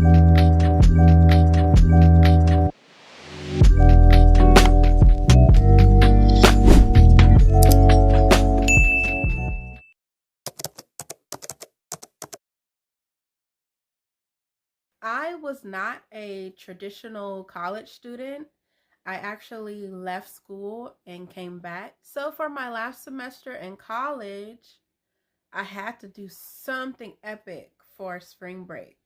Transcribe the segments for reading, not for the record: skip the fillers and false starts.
I was not a traditional college student. I actually left school and came back. So for my last semester in college, I had to do something epic for spring break.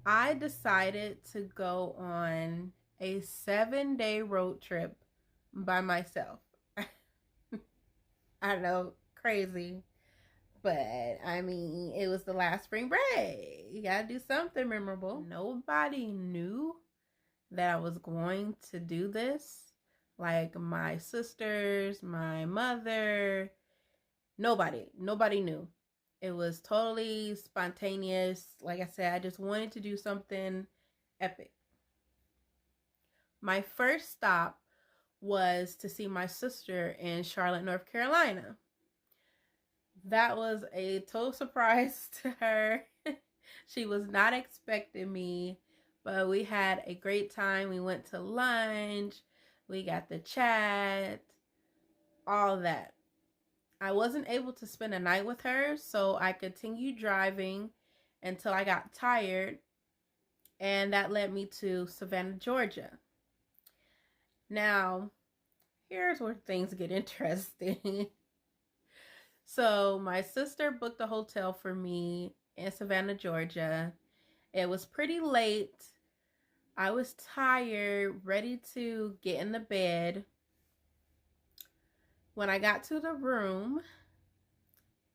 I decided to go on a 7-day road trip by myself. I know, crazy. But I mean, it was the last spring break. You gotta do something memorable. Nobody knew that I was going to do this. Like my sisters, my mother, nobody knew. It was totally spontaneous. Like I said, I just wanted to do something epic. My first stop was to see my sister in Charlotte, North Carolina. That was a total surprise to her. She was not expecting me, but we had a great time. We went to lunch, we got the chat, all that. I wasn't able to spend a night with her, so I continued driving until I got tired, and that led me to Savannah, Georgia. Now, here's where things get interesting. So, my sister booked a hotel for me in Savannah, Georgia. It was pretty late. I was tired, ready to get in the bed. When I got to the room,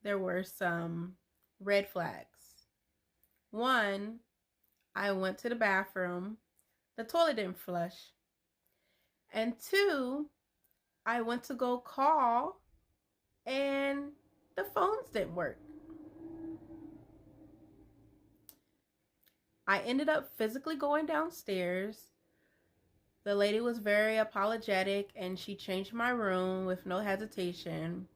there were some red flags. One, I went to the bathroom, the toilet didn't flush. And two, I went to go call and the phones didn't work. I ended up physically going downstairs. The lady was very apologetic and she changed my room with no hesitation.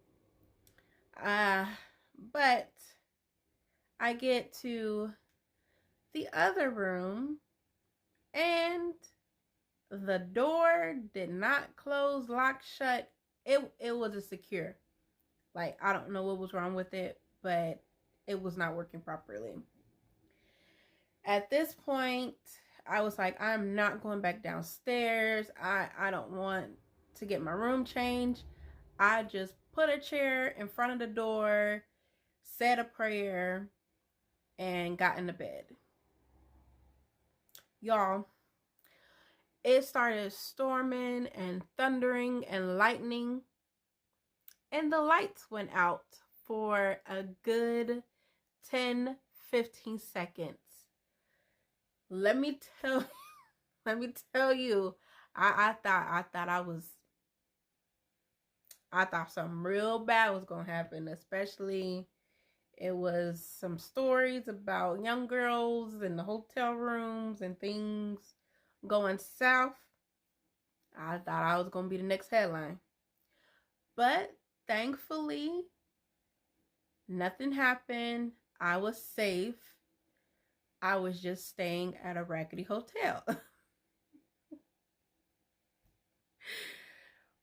But I get to the other room and the door did not close, lock, shut. It wasn't secure. Like, I don't know what was wrong with it, but it was not working properly. At this point, I was like, I'm not going back downstairs. I don't want to get my room changed. I just put a chair in front of the door, said a prayer, and got in the bed. Y'all, it started storming and thundering and lightning, and the lights went out for a good 10-15 seconds. Let me tell you, I thought something real bad was gonna happen, especially it was some stories about young girls in the hotel rooms and things going south. I thought I was gonna be the next headline. But thankfully, nothing happened. I was safe. I was just staying at a raggedy hotel.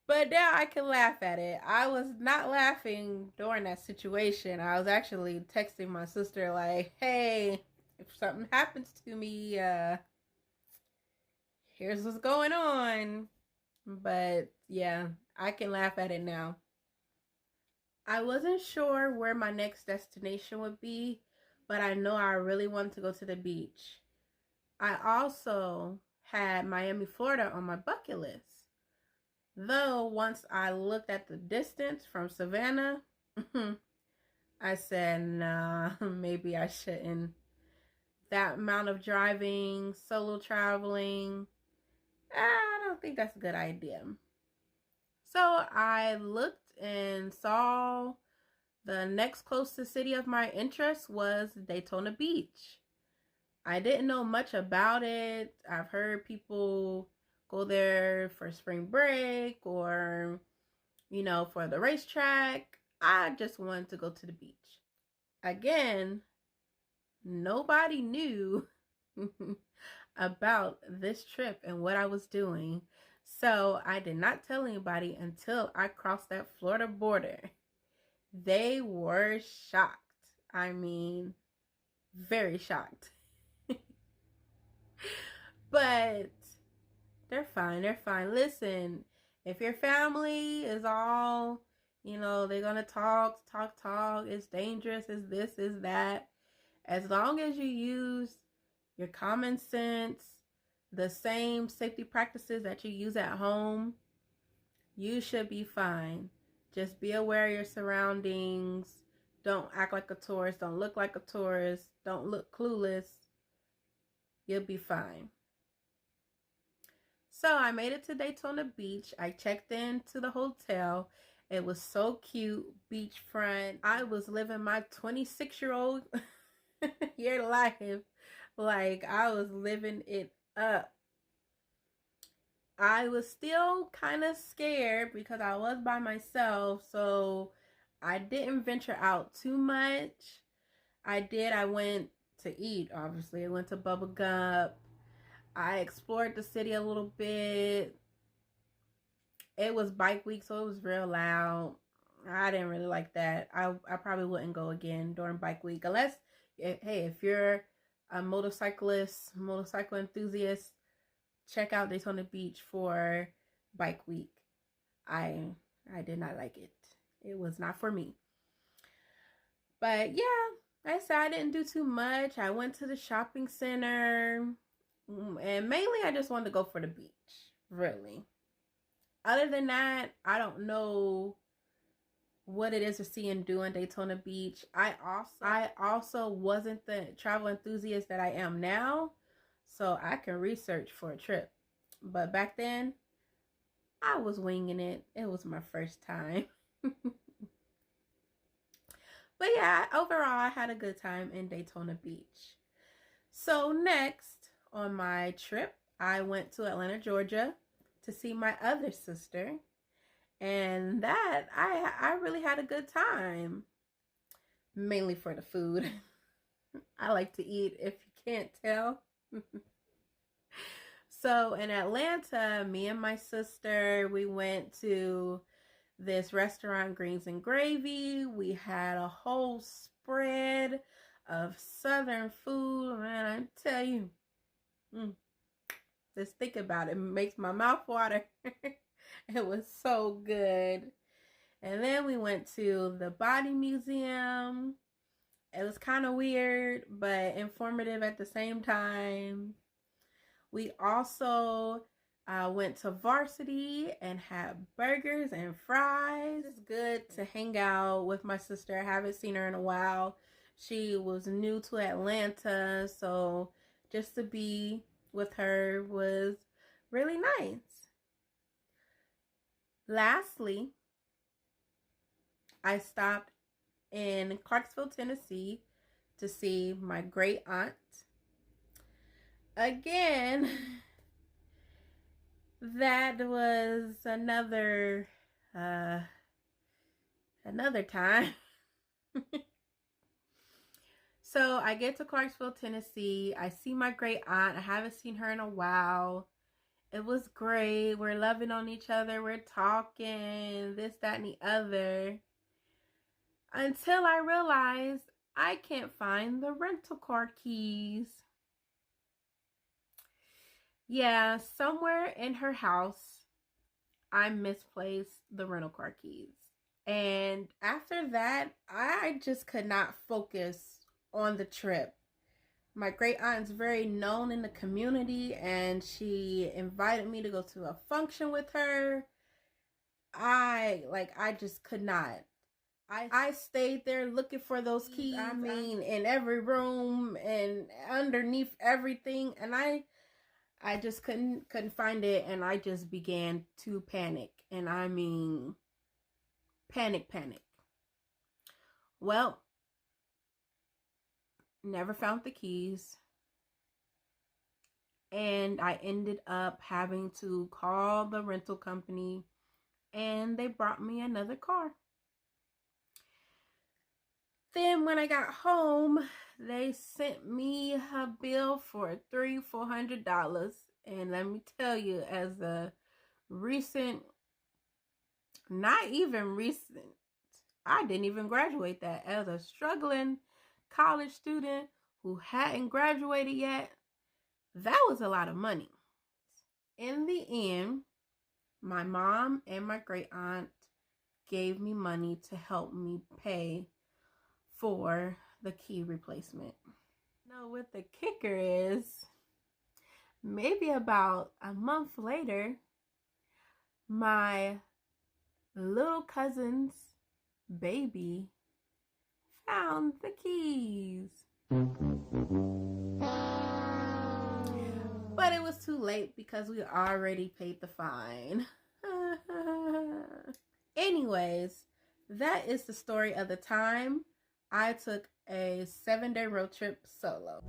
But now I can laugh at it. I was not laughing during that situation. I was actually texting my sister like, hey, if something happens to me, here's what's going on. But yeah, I can laugh at it now. I wasn't sure where my next destination would be, but I know I really wanted to go to the beach. I also had Miami, Florida on my bucket list. Though once I looked at the distance from Savannah, I said, nah, maybe I shouldn't. That amount of driving, solo traveling, I don't think that's a good idea. So I looked and saw the next closest city of my interest was Daytona Beach. I didn't know much about it. I've heard people go there for spring break or, for the racetrack. I just wanted to go to the beach. Again, nobody knew about this trip and what I was doing. So I did not tell anybody until I crossed that Florida border. They were shocked. I mean, very shocked. But they're fine. They're fine. Listen, if your family is all, they're going to talk, it's dangerous, it's this, it's that. As long as you use your common sense, the same safety practices that you use at home, you should be fine. Just be aware of your surroundings. Don't act like a tourist. Don't look like a tourist. Don't look clueless. You'll be fine. So I made it to Daytona Beach. I checked into the hotel. It was so cute, beachfront. I was living my 26-year-old year life. Like, I was living it up. I was still kind of scared because I was by myself, so I didn't venture out too much. I went to eat, obviously. I went to Bubba Gump. I explored the city a little bit. It was bike week, so it was real loud. I didn't really like that. I probably wouldn't go again during bike week. Unless, if you're a motorcycle enthusiast, check out Daytona Beach for bike week. I did not like it. It was not for me. But yeah, I said I didn't do too much. I went to the shopping center. And mainly I just wanted to go for the beach. Really. Other than that, I don't know what it is to see and do in Daytona Beach. I also wasn't the travel enthusiast that I am now, so I can research for a trip. But back then, I was winging it. It was my first time. But yeah, overall, I had a good time in Daytona Beach. So next on my trip, I went to Atlanta, Georgia to see my other sister. And that, I really had a good time. Mainly for the food. I like to eat, if you can't tell. So in Atlanta, me and my sister, we went to this restaurant, Greens and Gravy. We had a whole spread of Southern food. Man, I tell you, just think about it. It makes my mouth water. It was so good. And then we went to the Body Museum. It was kind of weird, but informative at the same time. We also went to Varsity and had burgers and fries. It's good to hang out with my sister. I haven't seen her in a while. She was new to Atlanta, so just to be with her was really nice. Lastly, I stopped in Clarksville, Tennessee to see my great aunt. Again, that was another time. So I get to Clarksville, Tennessee. I see my great aunt. I haven't seen her in a while. It was great. We're loving on each other. We're talking, this, that, and the other. Until I realized I can't find the rental car keys. Yeah, somewhere in her house, I misplaced the rental car keys. And after that, I just could not focus on the trip. My great aunt is very known in the community, and she invited me to go to a function with her. I just could not. I stayed there looking for those keys. I mean, in every room and underneath everything, and I just couldn't find it, and I just began to panic. And I mean, panic. Well, never found the keys. And I ended up having to call the rental company, and they brought me another car. Then when I got home, they sent me a bill for $400. And let me tell you, as a recent, not even recent, I didn't even graduate that. As a struggling college student who hadn't graduated yet, that was a lot of money. In the end, my mom and my great aunt gave me money to help me pay for the key replacement. Now, what the kicker is, maybe about a month later, my little cousin's baby found the keys. But it was too late because we already paid the fine. Anyways, that is the story of the time I took a 7-day road trip solo.